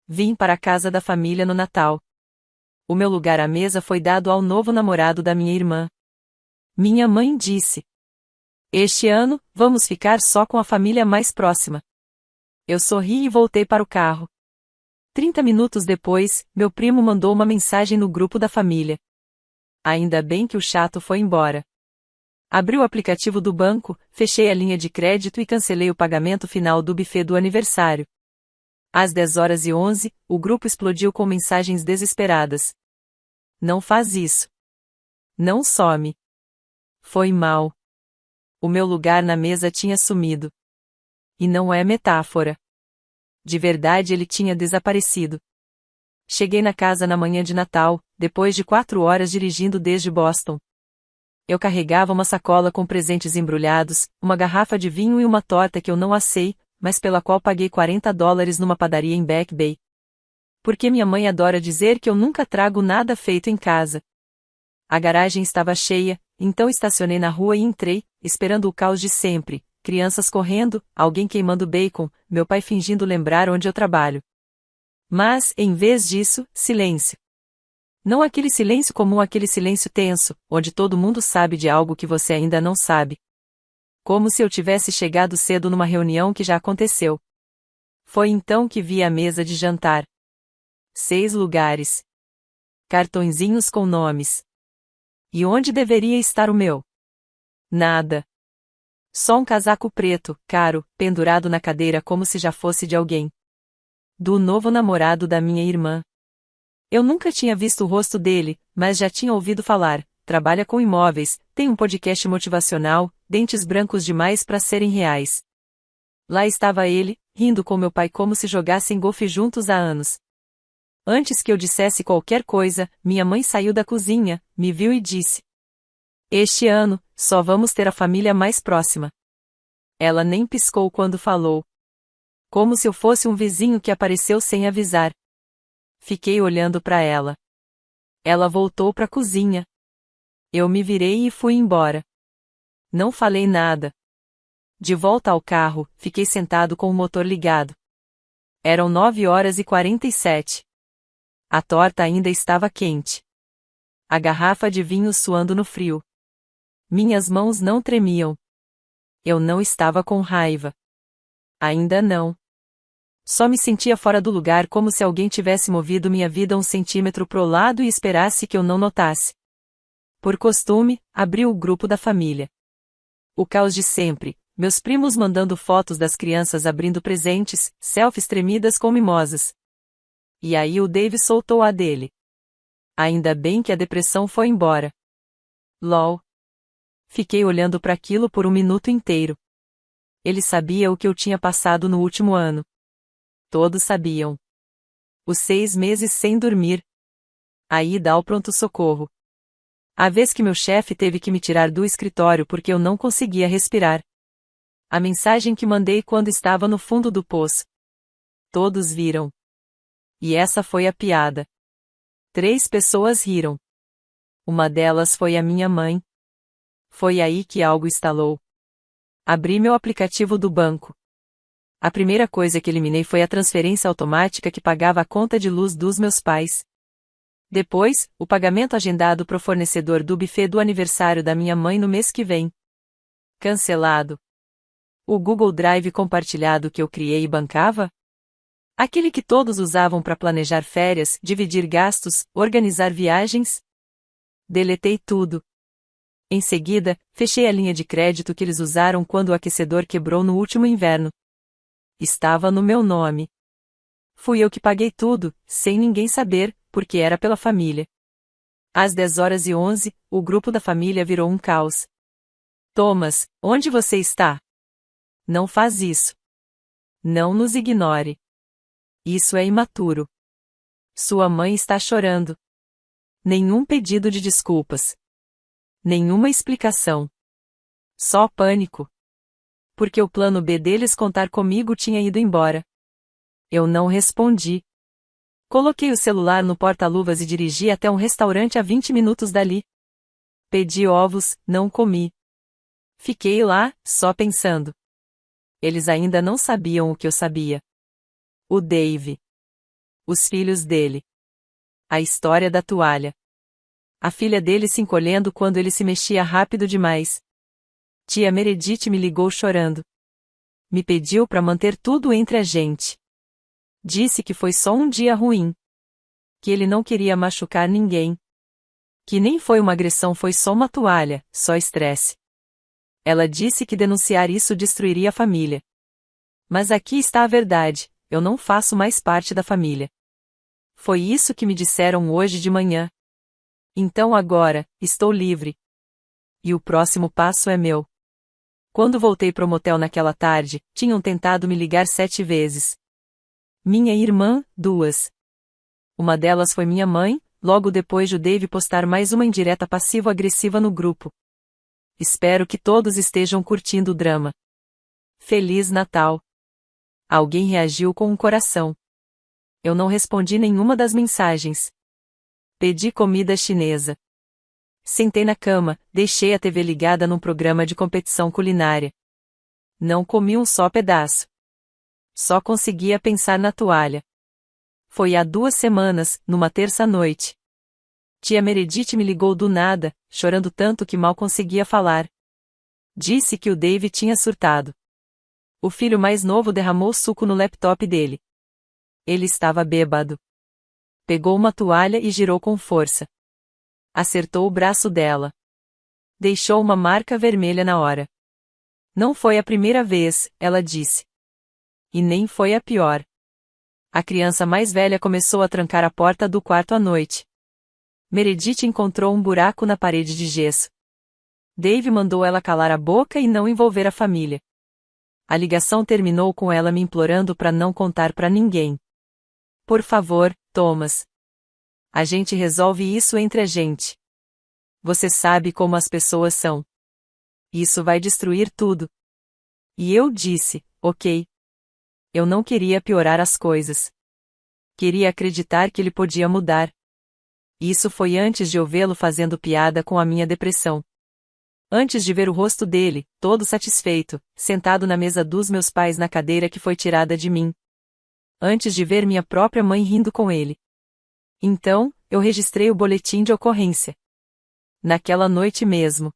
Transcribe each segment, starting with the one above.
Vim para a casa da família no Natal. O meu lugar à mesa foi dado ao novo namorado da minha irmã. Minha mãe disse: "Este ano, vamos ficar só com a família mais próxima." Eu sorri e voltei para o carro. 30 minutos depois, meu primo mandou uma mensagem no grupo da família. Ainda bem que o chato foi embora. Abri o aplicativo do banco, fechei a linha de crédito e cancelei o pagamento final do buffet do aniversário. Às 10h11, o grupo explodiu com mensagens desesperadas. "Não faz isso. Não some. Foi mal. O meu lugar na mesa tinha sumido." E não é metáfora. De verdade ele tinha desaparecido. Cheguei na casa na manhã de Natal, depois de 4 horas dirigindo desde Boston. Eu carregava uma sacola com presentes embrulhados, uma garrafa de vinho e uma torta que eu não assei, mas pela qual paguei $40 numa padaria em Back Bay. Porque minha mãe adora dizer que eu nunca trago nada feito em casa. A garagem estava cheia, então estacionei na rua e entrei, esperando o caos de sempre, crianças correndo, alguém queimando bacon, meu pai fingindo lembrar onde eu trabalho. Mas, em vez disso, silêncio. Não aquele silêncio comum, aquele silêncio tenso, onde todo mundo sabe de algo que você ainda não sabe. Como se eu tivesse chegado cedo numa reunião que já aconteceu. Foi então que vi a mesa de jantar. 6 lugares. Cartõezinhos com nomes. E onde deveria estar o meu? Nada. Só um casaco preto, caro, pendurado na cadeira como se já fosse de alguém. Do novo namorado da minha irmã. Eu nunca tinha visto o rosto dele, mas já tinha ouvido falar. Trabalha com imóveis, tem um podcast motivacional, dentes brancos demais para serem reais. Lá estava ele, rindo com meu pai como se jogassem golfe juntos há anos. Antes que eu dissesse qualquer coisa, minha mãe saiu da cozinha, me viu e disse: "Este ano, só vamos ter a família mais próxima." Ela nem piscou quando falou. Como se eu fosse um vizinho que apareceu sem avisar. Fiquei olhando para ela. Ela voltou para a cozinha. Eu me virei e fui embora. Não falei nada. De volta ao carro, fiquei sentado com o motor ligado. Eram 9h47. A torta ainda estava quente. A garrafa de vinho suando no frio. Minhas mãos não tremiam. Eu não estava com raiva. Ainda não. Só me sentia fora do lugar, como se alguém tivesse movido minha vida 1 centímetro pro lado e esperasse que eu não notasse. Por costume, abri o grupo da família. O caos de sempre, meus primos mandando fotos das crianças abrindo presentes, selfies tremidas com mimosas. E aí o Dave soltou a dele. Ainda bem que a depressão foi embora. LOL. Fiquei olhando para aquilo por 1 minuto inteiro. Ele sabia o que eu tinha passado no último ano. Todos sabiam. Os 6 meses sem dormir. A ida ao pronto-socorro. A vez que meu chefe teve que me tirar do escritório porque eu não conseguia respirar. A mensagem que mandei quando estava no fundo do poço. Todos viram. E essa foi a piada. 3 pessoas riram. Uma delas foi a minha mãe. Foi aí que algo estalou. Abri meu aplicativo do banco. A primeira coisa que eliminei foi a transferência automática que pagava a conta de luz dos meus pais. Depois, o pagamento agendado pro fornecedor do buffet do aniversário da minha mãe no mês que vem. Cancelado. O Google Drive compartilhado que eu criei e bancava? Aquele que todos usavam para planejar férias, dividir gastos, organizar viagens? Deletei tudo. Em seguida, fechei a linha de crédito que eles usaram quando o aquecedor quebrou no último inverno. Estava no meu nome. Fui eu que paguei tudo, sem ninguém saber, porque era pela família. Às 10h11, o grupo da família virou um caos. "Thomas, onde você está? Não faz isso. Não nos ignore. Isso é imaturo. Sua mãe está chorando." Nenhum pedido de desculpas. Nenhuma explicação. Só pânico. Porque o plano B deles contar comigo tinha ido embora. Eu não respondi. Coloquei o celular no porta-luvas e dirigi até um restaurante a 20 minutos dali. Pedi ovos, não comi. Fiquei lá, só pensando. Eles ainda não sabiam o que eu sabia. O Dave. Os filhos dele. A história da toalha. A filha dele se encolhendo quando ele se mexia rápido demais. Tia Meredith me ligou chorando. Me pediu para manter tudo entre a gente. Disse que foi só um dia ruim. Que ele não queria machucar ninguém. Que nem foi uma agressão, foi só uma toalha, só estresse. Ela disse que denunciar isso destruiria a família. Mas aqui está a verdade, eu não faço mais parte da família. Foi isso que me disseram hoje de manhã. Então agora, estou livre. E o próximo passo é meu. Quando voltei pro motel naquela tarde, tinham tentado me ligar 7 vezes. Minha irmã, 2. Uma delas foi minha mãe, logo depois de o Dave postar mais uma indireta passivo-agressiva no grupo. Espero que todos estejam curtindo o drama. Feliz Natal. Alguém reagiu com um coração. Eu não respondi nenhuma das mensagens. Pedi comida chinesa. Sentei na cama, deixei a TV ligada num programa de competição culinária. Não comi um só pedaço. Só conseguia pensar na toalha. Foi há 2 semanas, numa terça-noite. Tia Meredith me ligou do nada, chorando tanto que mal conseguia falar. Disse que o Dave tinha surtado. O filho mais novo derramou suco no laptop dele. Ele estava bêbado. Pegou uma toalha e girou com força. Acertou o braço dela. Deixou uma marca vermelha na hora. Não foi a primeira vez, ela disse. E nem foi a pior. A criança mais velha começou a trancar a porta do quarto à noite. Meredith encontrou um buraco na parede de gesso. Dave mandou ela calar a boca e não envolver a família. A ligação terminou com ela me implorando para não contar para ninguém. Por favor, Thomas. A gente resolve isso entre a gente. Você sabe como as pessoas são. Isso vai destruir tudo. E eu disse, ok. Eu não queria piorar as coisas. Queria acreditar que ele podia mudar. Isso foi antes de eu vê-lo fazendo piada com a minha depressão. Antes de ver o rosto dele, todo satisfeito, sentado na mesa dos meus pais na cadeira que foi tirada de mim. Antes de ver minha própria mãe rindo com ele. Então, eu registrei o boletim de ocorrência. Naquela noite mesmo.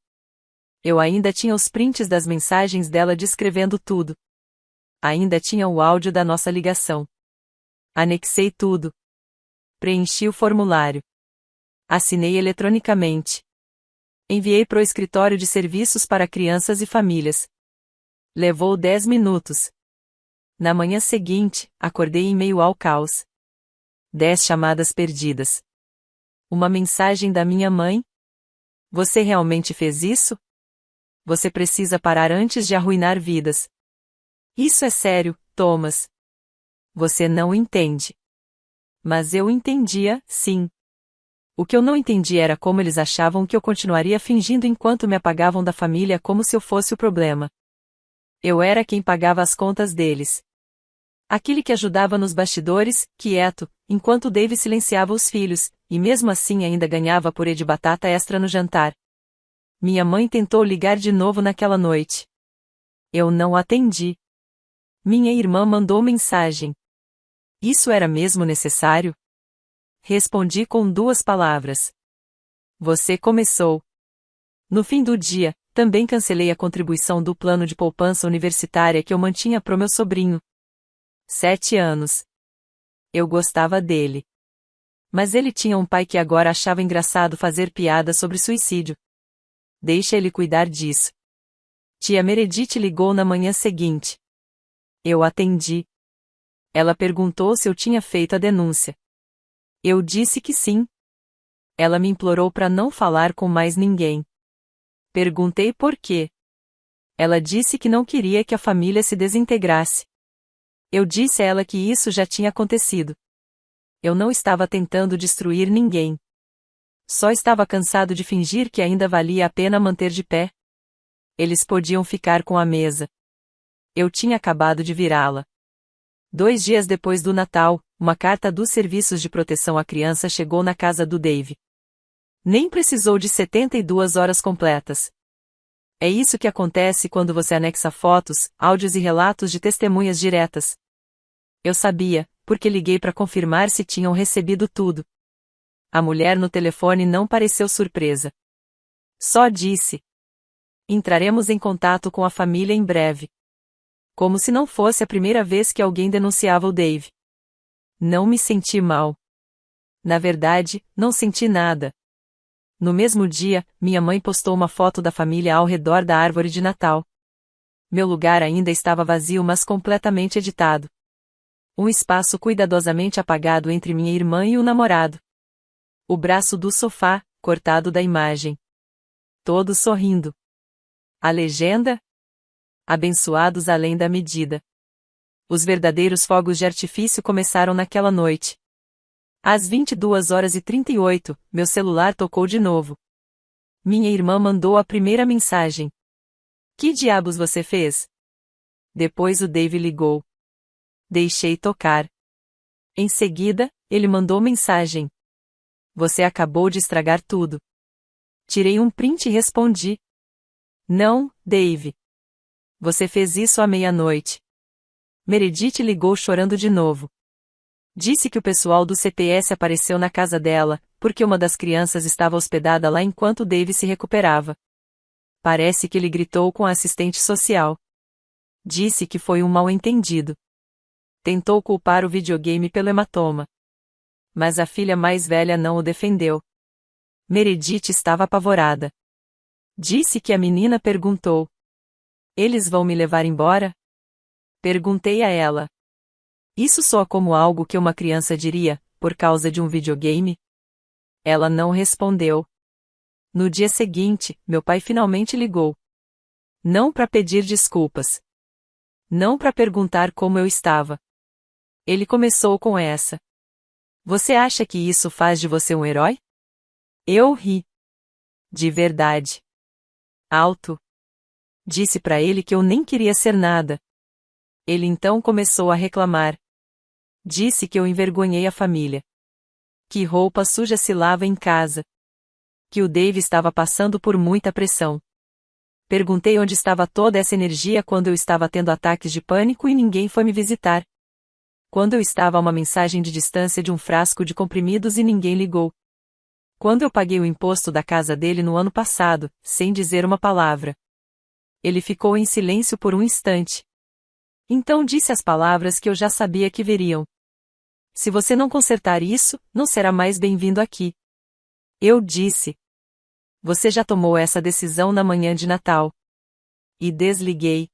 Eu ainda tinha os prints das mensagens dela descrevendo tudo. Ainda tinha o áudio da nossa ligação. Anexei tudo. Preenchi o formulário. Assinei eletronicamente. Enviei pro escritório de serviços para crianças e famílias. Levou 10 minutos. Na manhã seguinte, acordei em meio ao caos. 10 chamadas perdidas. Uma mensagem da minha mãe. Você realmente fez isso? Você precisa parar antes de arruinar vidas. Isso é sério, Thomas. Você não entende. Mas eu entendia, sim. O que eu não entendi era como eles achavam que eu continuaria fingindo enquanto me apagavam da família como se eu fosse o problema. Eu era quem pagava as contas deles. Aquele que ajudava nos bastidores, quieto, enquanto Dave silenciava os filhos, e mesmo assim ainda ganhava purê de batata extra no jantar. Minha mãe tentou ligar de novo naquela noite. Eu não atendi. Minha irmã mandou mensagem. Isso era mesmo necessário? Respondi com 2 palavras. Você começou. No fim do dia, também cancelei a contribuição do plano de poupança universitária que eu mantinha pro meu sobrinho. 7 anos. Eu gostava dele. Mas ele tinha um pai que agora achava engraçado fazer piada sobre suicídio. Deixa ele cuidar disso. Tia Meredith ligou na manhã seguinte. Eu atendi. Ela perguntou se eu tinha feito a denúncia. Eu disse que sim. Ela me implorou para não falar com mais ninguém. Perguntei por quê. Ela disse que não queria que a família se desintegrasse. Eu disse a ela que isso já tinha acontecido. Eu não estava tentando destruir ninguém. Só estava cansado de fingir que ainda valia a pena manter de pé. Eles podiam ficar com a mesa. Eu tinha acabado de virá-la. 2 dias depois do Natal, uma carta dos Serviços de Proteção à Criança chegou na casa do Dave. Nem precisou de 72 horas completas. É isso que acontece quando você anexa fotos, áudios e relatos de testemunhas diretas. Eu sabia, porque liguei para confirmar se tinham recebido tudo. A mulher no telefone não pareceu surpresa. Só disse: entraremos em contato com a família em breve. Como se não fosse a primeira vez que alguém denunciava o Dave. Não me senti mal. Na verdade, não senti nada. No mesmo dia, minha mãe postou uma foto da família ao redor da árvore de Natal. Meu lugar ainda estava vazio, mas completamente editado. Um espaço cuidadosamente apagado entre minha irmã e o namorado. O braço do sofá, cortado da imagem. Todos sorrindo. A legenda? Abençoados além da medida. Os verdadeiros fogos de artifício começaram naquela noite. Às 22h38, meu celular tocou de novo. Minha irmã mandou a primeira mensagem. Que diabos você fez? Depois o Dave ligou. Deixei tocar. Em seguida, ele mandou mensagem. Você acabou de estragar tudo. Tirei um print e respondi. Não, Dave. Você fez isso à meia-noite. Meredith ligou chorando de novo. Disse que o pessoal do CPS apareceu na casa dela, porque uma das crianças estava hospedada lá enquanto Dave se recuperava. Parece que ele gritou com a assistente social. Disse que foi um mal-entendido. Tentou culpar o videogame pelo hematoma. Mas a filha mais velha não o defendeu. Meredith estava apavorada. Disse que a menina perguntou: eles vão me levar embora? Perguntei a ela. Isso soa como algo que uma criança diria, por causa de um videogame? Ela não respondeu. No dia seguinte, meu pai finalmente ligou. Não para pedir desculpas. Não para perguntar como eu estava. Ele começou com essa. Você acha que isso faz de você um herói? Eu ri. De verdade. Alto. Disse para ele que eu nem queria ser nada. Ele então começou a reclamar. Disse que eu envergonhei a família. Que roupa suja se lava em casa. Que o Dave estava passando por muita pressão. Perguntei onde estava toda essa energia quando eu estava tendo ataques de pânico e ninguém foi me visitar. Quando eu estava a uma mensagem de distância de um frasco de comprimidos e ninguém ligou. Quando eu paguei o imposto da casa dele no ano passado, sem dizer uma palavra. Ele ficou em silêncio por um instante. Então disse as palavras que eu já sabia que viriam. Se você não consertar isso, não será mais bem-vindo aqui. Eu disse. Você já tomou essa decisão na manhã de Natal. E desliguei.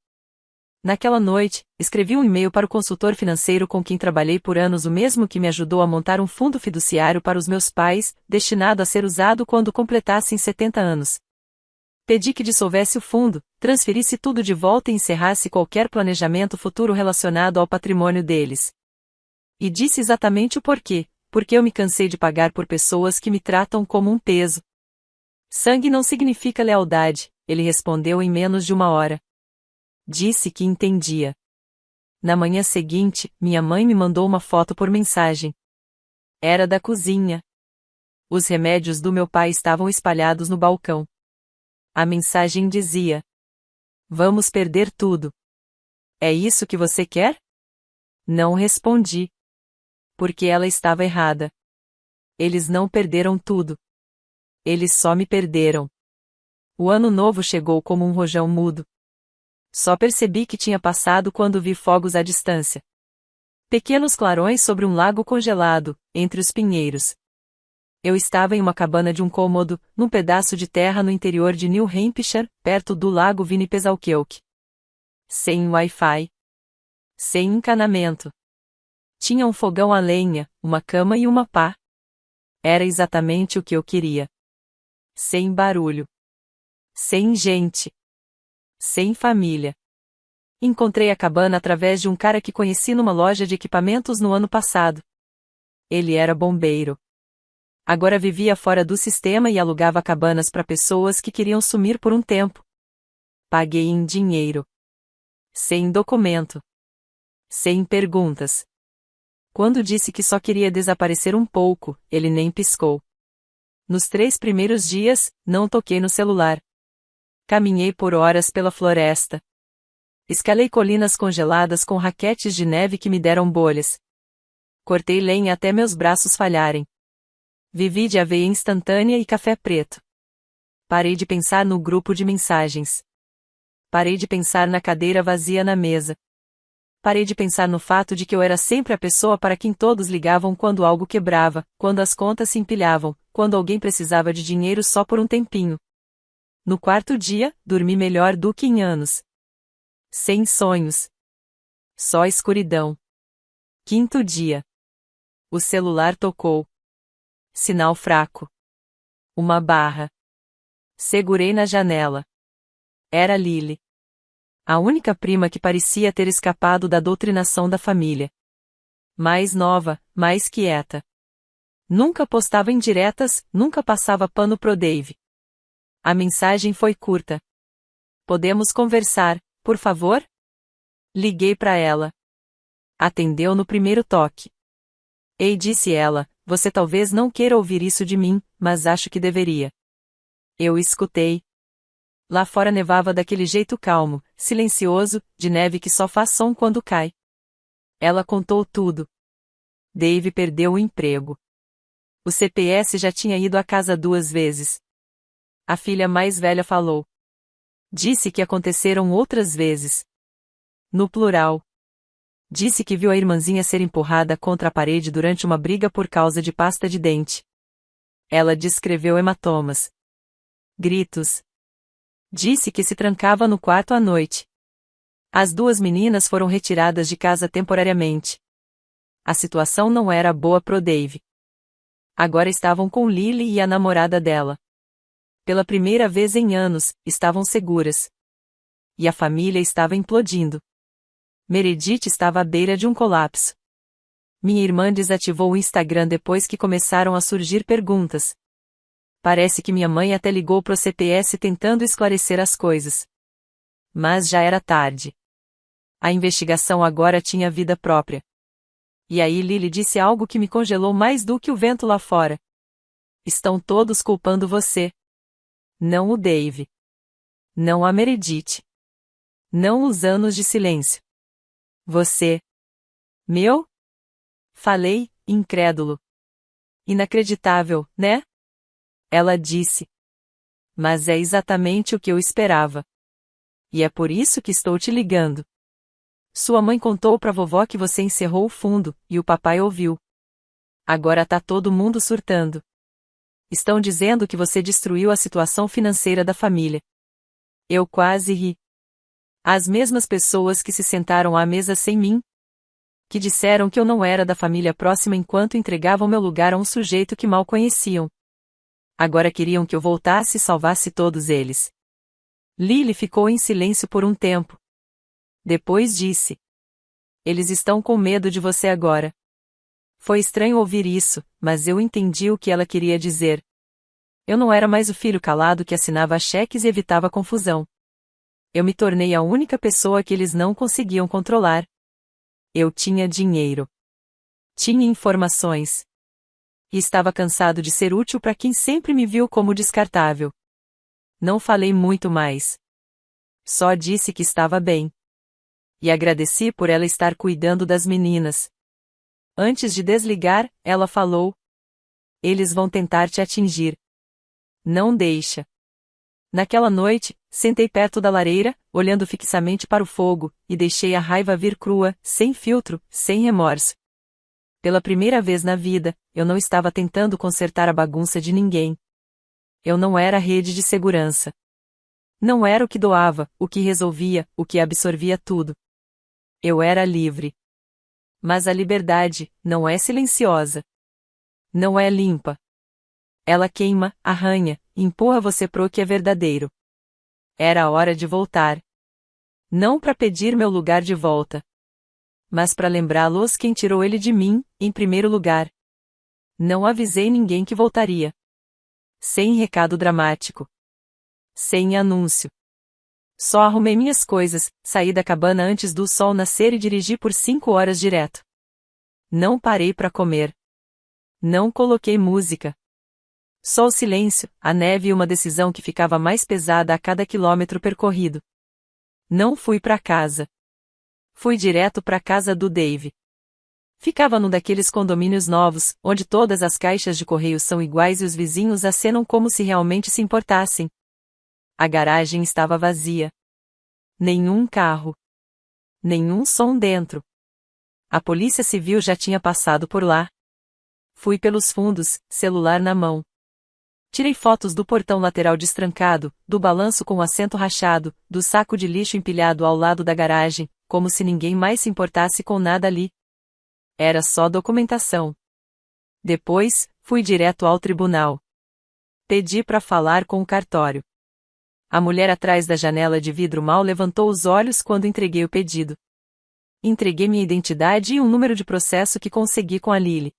Naquela noite, escrevi um e-mail para o consultor financeiro com quem trabalhei por anos, o mesmo que me ajudou a montar um fundo fiduciário para os meus pais, destinado a ser usado quando completassem 70 anos. Pedi que dissolvesse o fundo, transferisse tudo de volta e encerrasse qualquer planejamento futuro relacionado ao patrimônio deles. E disse exatamente o porquê, porque eu me cansei de pagar por pessoas que me tratam como um peso. Sangue não significa lealdade, ele respondeu em menos de uma hora. Disse que entendia. Na manhã seguinte, minha mãe me mandou uma foto por mensagem. Era da cozinha. Os remédios do meu pai estavam espalhados no balcão. A mensagem dizia: vamos perder tudo. É isso que você quer? Não respondi. Porque ela estava errada. Eles não perderam tudo. Eles só me perderam. O ano novo chegou como um rojão mudo. Só percebi que tinha passado quando vi fogos à distância. Pequenos clarões sobre um lago congelado, entre os pinheiros. Eu estava em uma cabana de um cômodo, num pedaço de terra no interior de New Hampshire, perto do lago Winnipesaukee. Sem Wi-Fi. Sem encanamento. Tinha um fogão a lenha, uma cama e uma pá. Era exatamente o que eu queria. Sem barulho. Sem gente. Sem família. Encontrei a cabana através de um cara que conheci numa loja de equipamentos no ano passado. Ele era bombeiro. Agora vivia fora do sistema e alugava cabanas para pessoas que queriam sumir por um tempo. Paguei em dinheiro. Sem documento. Sem perguntas. Quando disse que só queria desaparecer um pouco, ele nem piscou. Nos 3 primeiros dias, não toquei no celular. Caminhei por horas pela floresta. Escalei colinas congeladas com raquetes de neve que me deram bolhas. Cortei lenha até meus braços falharem. Vivi de aveia instantânea e café preto. Parei de pensar no grupo de mensagens. Parei de pensar na cadeira vazia na mesa. Parei de pensar no fato de que eu era sempre a pessoa para quem todos ligavam quando algo quebrava, quando as contas se empilhavam, quando alguém precisava de dinheiro só por um tempinho. No quarto dia, dormi melhor do que em anos. Sem sonhos. Só escuridão. Quinto dia. O celular tocou. Sinal fraco. Uma barra. Segurei na janela. Era Lily. A única prima que parecia ter escapado da doutrinação da família. Mais nova, mais quieta. Nunca postava indiretas, nunca passava pano pro Dave. A mensagem foi curta. Podemos conversar, por favor? Liguei para ela. Atendeu no primeiro toque. Ei, disse ela, você talvez não queira ouvir isso de mim, mas acho que deveria. Eu escutei. Lá fora nevava daquele jeito calmo, silencioso, de neve que só faz som quando cai. Ela contou tudo. Dave perdeu o emprego. O CPS já tinha ido à casa 2 vezes. A filha mais velha falou. Disse que aconteceram outras vezes. No plural. Disse que viu a irmãzinha ser empurrada contra a parede durante uma briga por causa de pasta de dente. Ela descreveu hematomas. Gritos. Disse que se trancava no quarto à noite. As 2 meninas foram retiradas de casa temporariamente. A situação não era boa pro Dave. Agora estavam com Lily e a namorada dela. Pela primeira vez em anos, estavam seguras. E a família estava implodindo. Meredith estava à beira de um colapso. Minha irmã desativou o Instagram depois que começaram a surgir perguntas. Parece que minha mãe até ligou pro CPS tentando esclarecer as coisas. Mas já era tarde. A investigação agora tinha vida própria. E aí Lily disse algo que me congelou mais do que o vento lá fora. Estão todos culpando você. Não o Dave. Não a Meredith. Não os anos de silêncio. Você. Meu? Falei, incrédulo. Inacreditável, né? Ela disse. Mas é exatamente o que eu esperava. E é por isso que estou te ligando. Sua mãe contou pra vovó que você encerrou o fundo, e o papai ouviu. Agora tá todo mundo surtando. Estão dizendo que você destruiu a situação financeira da família. Eu quase ri. As mesmas pessoas que se sentaram à mesa sem mim. Que disseram que eu não era da família próxima enquanto entregavam meu lugar a um sujeito que mal conheciam. Agora queriam que eu voltasse e salvasse todos eles. Lily ficou em silêncio por um tempo. Depois disse. Eles estão com medo de você agora. Foi estranho ouvir isso, mas eu entendi o que ela queria dizer. Eu não era mais o filho calado que assinava cheques e evitava confusão. Eu me tornei a única pessoa que eles não conseguiam controlar. Eu tinha dinheiro. Tinha informações. E estava cansado de ser útil para quem sempre me viu como descartável. Não falei muito mais. Só disse que estava bem. E agradeci por ela estar cuidando das meninas. Antes de desligar, ela falou. Eles vão tentar te atingir. Não deixa. Naquela noite, sentei perto da lareira, olhando fixamente para o fogo, e deixei a raiva vir crua, sem filtro, sem remorso. Pela primeira vez na vida, eu não estava tentando consertar a bagunça de ninguém. Eu não era a rede de segurança. Não era o que doava, o que resolvia, o que absorvia tudo. Eu era livre. Mas a liberdade não é silenciosa. Não é limpa. Ela queima, arranha, empurra você pro que é verdadeiro. Era a hora de voltar. Não para pedir meu lugar de volta. Mas para lembrá-los quem tirou ele de mim, em primeiro lugar. Não avisei ninguém que voltaria. Sem recado dramático. Sem anúncio. Só arrumei minhas coisas, saí da cabana antes do sol nascer e dirigi por 5 horas direto. Não parei para comer. Não coloquei música. Só o silêncio, a neve e uma decisão que ficava mais pesada a cada quilômetro percorrido. Não fui para casa. Fui direto para casa do Dave. Ficava num daqueles condomínios novos, onde todas as caixas de correio são iguais e os vizinhos acenam como se realmente se importassem. A garagem estava vazia. Nenhum carro. Nenhum som dentro. A polícia civil já tinha passado por lá. Fui pelos fundos, celular na mão. Tirei fotos do portão lateral destrancado, do balanço com o assento rachado, do saco de lixo empilhado ao lado da garagem, como se ninguém mais se importasse com nada ali. Era só documentação. Depois, fui direto ao tribunal. Pedi para falar com o cartório. A mulher atrás da janela de vidro mal levantou os olhos quando entreguei o pedido. Entreguei minha identidade e um número de processo que consegui com a Lily.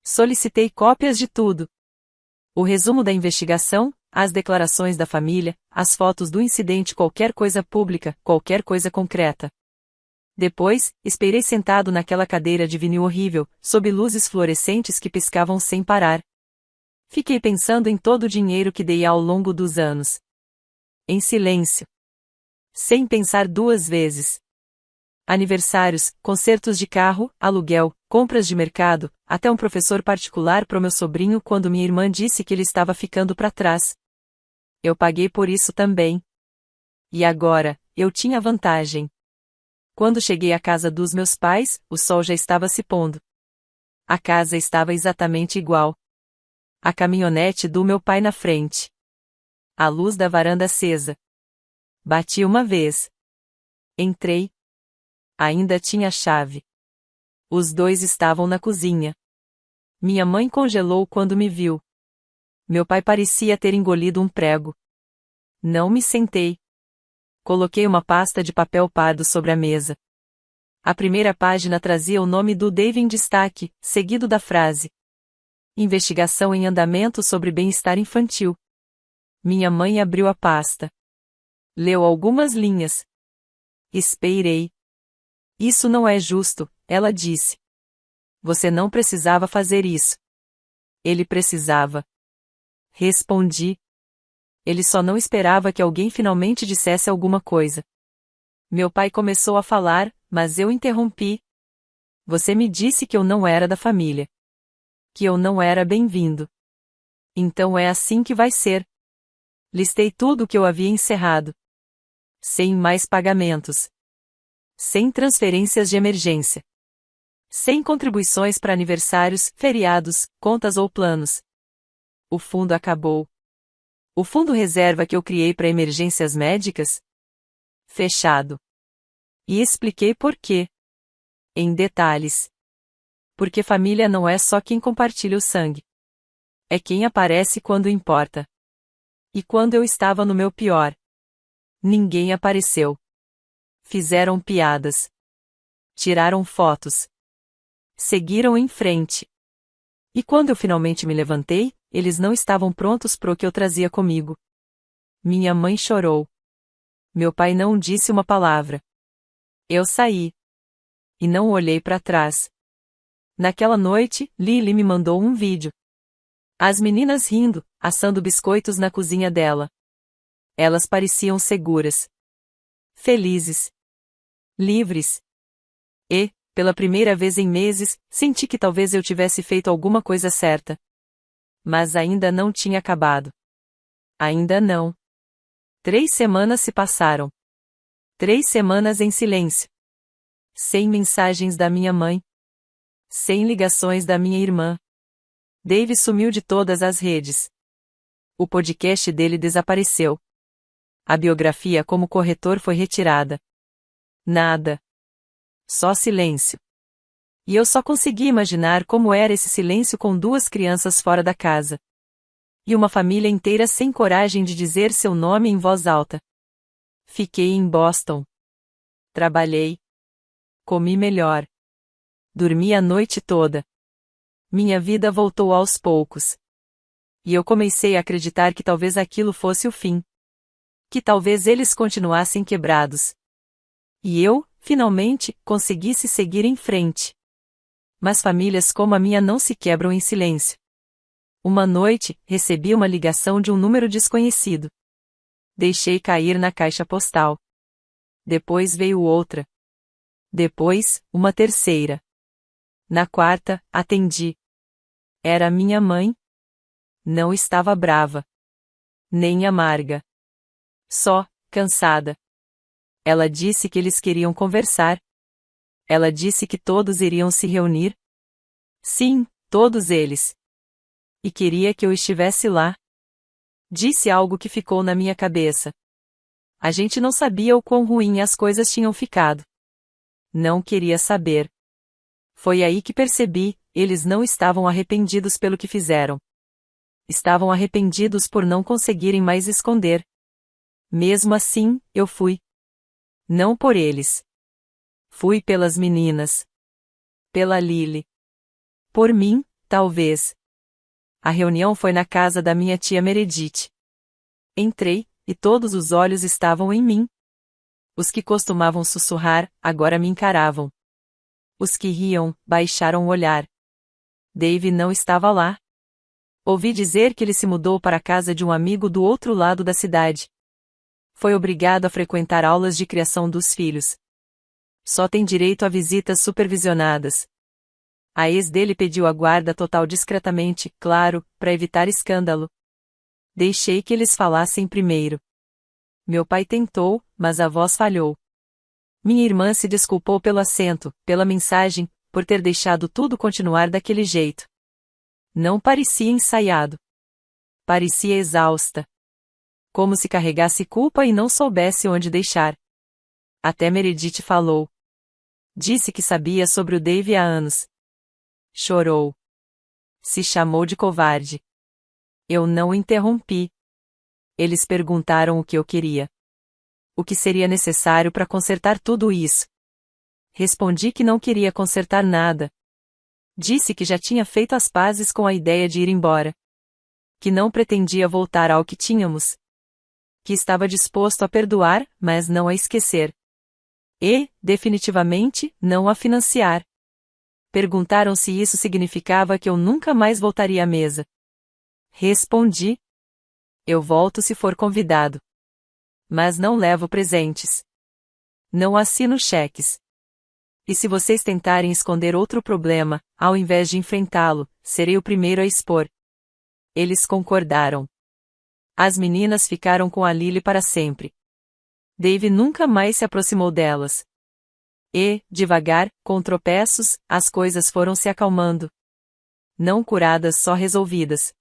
Solicitei cópias de tudo. O resumo da investigação, as declarações da família, as fotos do incidente, qualquer coisa pública, qualquer coisa concreta. Depois, esperei sentado naquela cadeira de vinil horrível, sob luzes fluorescentes que piscavam sem parar. Fiquei pensando em todo o dinheiro que dei ao longo dos anos. Em silêncio. Sem pensar duas vezes. Aniversários, concertos de carro, aluguel, compras de mercado, até um professor particular pro meu sobrinho quando minha irmã disse que ele estava ficando para trás. Eu paguei por isso também. E agora, eu tinha vantagem. Quando cheguei à casa dos meus pais, o sol já estava se pondo. A casa estava exatamente igual. A caminhonete do meu pai na frente. A luz da varanda acesa. Bati uma vez. Entrei. Ainda tinha a chave. Os dois estavam na cozinha. Minha mãe congelou quando me viu. Meu pai parecia ter engolido um prego. Não me sentei. Coloquei uma pasta de papel pardo sobre a mesa. A primeira página trazia o nome do Dave em destaque, seguido da frase: Investigação em andamento sobre bem-estar infantil. Minha mãe abriu a pasta. Leu algumas linhas. Esperei. Isso não é justo, ela disse. Você não precisava fazer isso. Ele precisava. Respondi. Ele só não esperava que alguém finalmente dissesse alguma coisa. Meu pai começou a falar, mas eu interrompi. Você me disse que eu não era da família. Que eu não era bem-vindo. Então é assim que vai ser. Listei tudo o que eu havia encerrado. Sem mais pagamentos. Sem transferências de emergência. Sem contribuições para aniversários, feriados, contas ou planos. O fundo acabou. O fundo reserva que eu criei para emergências médicas? Fechado. E expliquei por quê. Em detalhes. Porque família não é só quem compartilha o sangue. É quem aparece quando importa. E quando eu estava no meu pior. Ninguém apareceu. Fizeram piadas. Tiraram fotos. Seguiram em frente. E quando eu finalmente me levantei, eles não estavam prontos pro que eu trazia comigo. Minha mãe chorou. Meu pai não disse uma palavra. Eu saí. E não olhei para trás. Naquela noite, Lily me mandou um vídeo. As meninas rindo, assando biscoitos na cozinha dela. Elas pareciam seguras. Felizes. Livres. E, pela primeira vez em meses, senti que talvez eu tivesse feito alguma coisa certa. Mas ainda não tinha acabado. Ainda não. 3 semanas se passaram. 3 semanas em silêncio. Sem mensagens da minha mãe. Sem ligações da minha irmã. Dave sumiu de todas as redes. O podcast dele desapareceu. A biografia como corretor foi retirada. Nada. Só silêncio. E eu só consegui imaginar como era esse silêncio com 2 crianças fora da casa. E uma família inteira sem coragem de dizer seu nome em voz alta. Fiquei em Boston. Trabalhei. Comi melhor. Dormi a noite toda. Minha vida voltou aos poucos. E eu comecei a acreditar que talvez aquilo fosse o fim. Que talvez eles continuassem quebrados. E eu, finalmente, conseguisse seguir em frente. Mas famílias como a minha não se quebram em silêncio. Uma noite, recebi uma ligação de um número desconhecido. Deixei cair na caixa postal. Depois veio outra. Depois, uma terceira. Na quarta, atendi. Era minha mãe. Não estava brava. Nem amarga. Só, cansada. Ela disse que eles queriam conversar. Ela disse que todos iriam se reunir. Sim, todos eles. E queria que eu estivesse lá. Disse algo que ficou na minha cabeça. A gente não sabia o quão ruim as coisas tinham ficado. Não queria saber. Foi aí que percebi, eles não estavam arrependidos pelo que fizeram. Estavam arrependidos por não conseguirem mais esconder. Mesmo assim, eu fui. Não por eles. Fui pelas meninas. Pela Lily. Por mim, talvez. A reunião foi na casa da minha tia Meredith. Entrei, e todos os olhos estavam em mim. Os que costumavam sussurrar, agora me encaravam. Os que riam, baixaram o olhar. Dave não estava lá. Ouvi dizer que ele se mudou para a casa de um amigo do outro lado da cidade. Foi obrigado a frequentar aulas de criação dos filhos. Só tem direito a visitas supervisionadas. A ex dele pediu a guarda total discretamente, claro, para evitar escândalo. Deixei que eles falassem primeiro. Meu pai tentou, mas a voz falhou. Minha irmã se desculpou pelo acento, pela mensagem, por ter deixado tudo continuar daquele jeito. Não parecia ensaiado. Parecia exausta. Como se carregasse culpa e não soubesse onde deixar. Até Meredith falou. Disse que sabia sobre o Dave há anos. Chorou. Se chamou de covarde. Eu não interrompi. Eles perguntaram o que eu queria. O que seria necessário para consertar tudo isso? Respondi que não queria consertar nada. Disse que já tinha feito as pazes com a ideia de ir embora. Que não pretendia voltar ao que tínhamos. Que estava disposto a perdoar, mas não a esquecer. E, definitivamente, não a financiar. Perguntaram se isso significava que eu nunca mais voltaria à mesa. Respondi. Eu volto se for convidado. Mas não levo presentes. Não assino cheques. E se vocês tentarem esconder outro problema, ao invés de enfrentá-lo, serei o primeiro a expor. Eles concordaram. As meninas ficaram com a Lily para sempre. Dave nunca mais se aproximou delas. E, devagar, com tropeços, as coisas foram se acalmando. Não curadas, só resolvidas.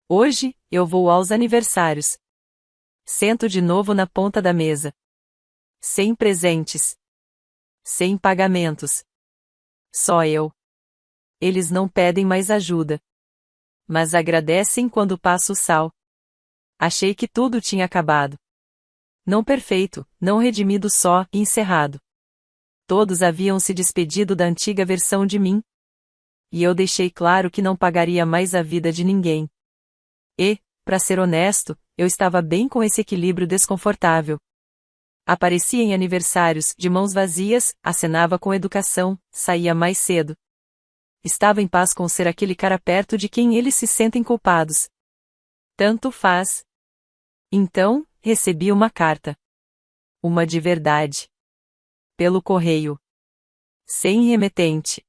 Hoje, eu vou aos aniversários. Sento de novo na ponta da mesa. Sem presentes. Sem pagamentos. Só eu. Eles não pedem mais ajuda. Mas agradecem quando passo o sal. Achei que tudo tinha acabado. Não perfeito, não redimido, só, encerrado. Todos haviam se despedido da antiga versão de mim. E eu deixei claro que não pagaria mais a vida de ninguém. E, para ser honesto, eu estava bem com esse equilíbrio desconfortável. Aparecia em aniversários, de mãos vazias, acenava com educação, saía mais cedo. Estava em paz com ser aquele cara perto de quem eles se sentem culpados. Tanto faz. Então, recebi uma carta. Uma de verdade. Pelo correio. Sem remetente.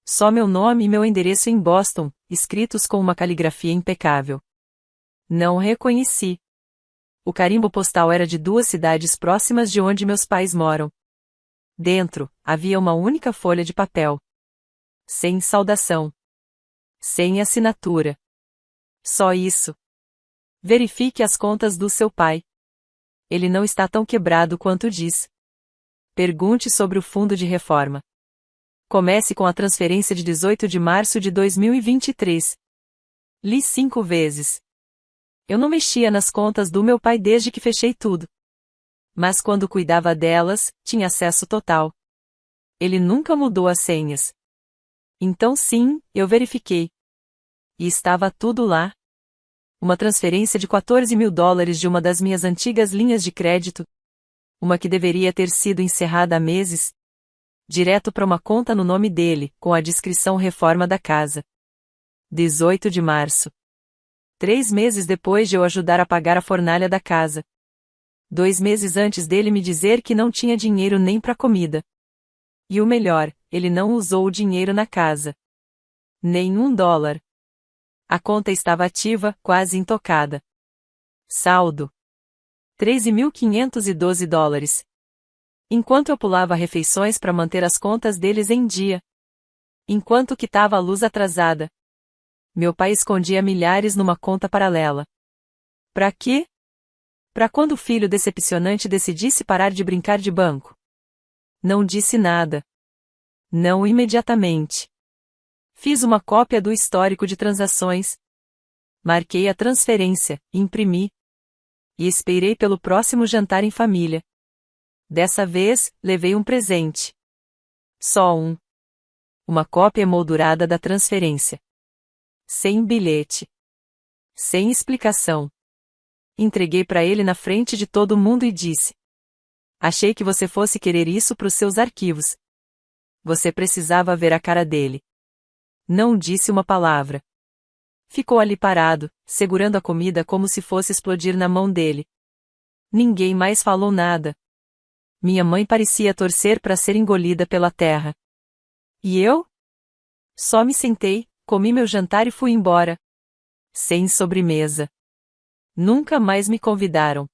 Só meu nome e meu endereço em Boston, escritos com uma caligrafia impecável. Não reconheci. O carimbo postal era de 2 cidades próximas de onde meus pais moram. Dentro, havia uma única folha de papel. Sem saudação. Sem assinatura. Só isso. Verifique as contas do seu pai. Ele não está tão quebrado quanto diz. Pergunte sobre o fundo de reforma. Comece com a transferência de 18 de março de 2023. Li 5 vezes. Eu não mexia nas contas do meu pai desde que fechei tudo. Mas quando cuidava delas, tinha acesso total. Ele nunca mudou as senhas. Então sim, eu verifiquei. E estava tudo lá. Uma transferência de $14.000 de uma das minhas antigas linhas de crédito. Uma que deveria ter sido encerrada há meses. Direto para uma conta no nome dele, com a descrição reforma da casa. 18 de março. 3 meses depois de eu ajudar a pagar a fornalha da casa. 2 meses antes dele me dizer que não tinha dinheiro nem para comida. E o melhor, ele não usou o dinheiro na casa. Nem $1. A conta estava ativa, quase intocada. Saldo: $13.512. Enquanto eu pulava refeições para manter as contas deles em dia. Enquanto quitava a luz atrasada. Meu pai escondia milhares numa conta paralela. Pra quê? Pra quando o filho decepcionante decidisse parar de brincar de banco. Não disse nada. Não imediatamente. Fiz uma cópia do histórico de transações. Marquei a transferência, imprimi. E esperei pelo próximo jantar em família. Dessa vez, levei um presente. Só um. Uma cópia emoldurada da transferência. Sem bilhete. Sem explicação. Entreguei para ele na frente de todo mundo e disse: achei que você fosse querer isso para os seus arquivos. Você precisava ver a cara dele. Não disse uma palavra. Ficou ali parado, segurando a comida como se fosse explodir na mão dele. Ninguém mais falou nada. Minha mãe parecia torcer para ser engolida pela terra. E eu? Só me sentei, comi meu jantar e fui embora. Sem sobremesa. Nunca mais me convidaram.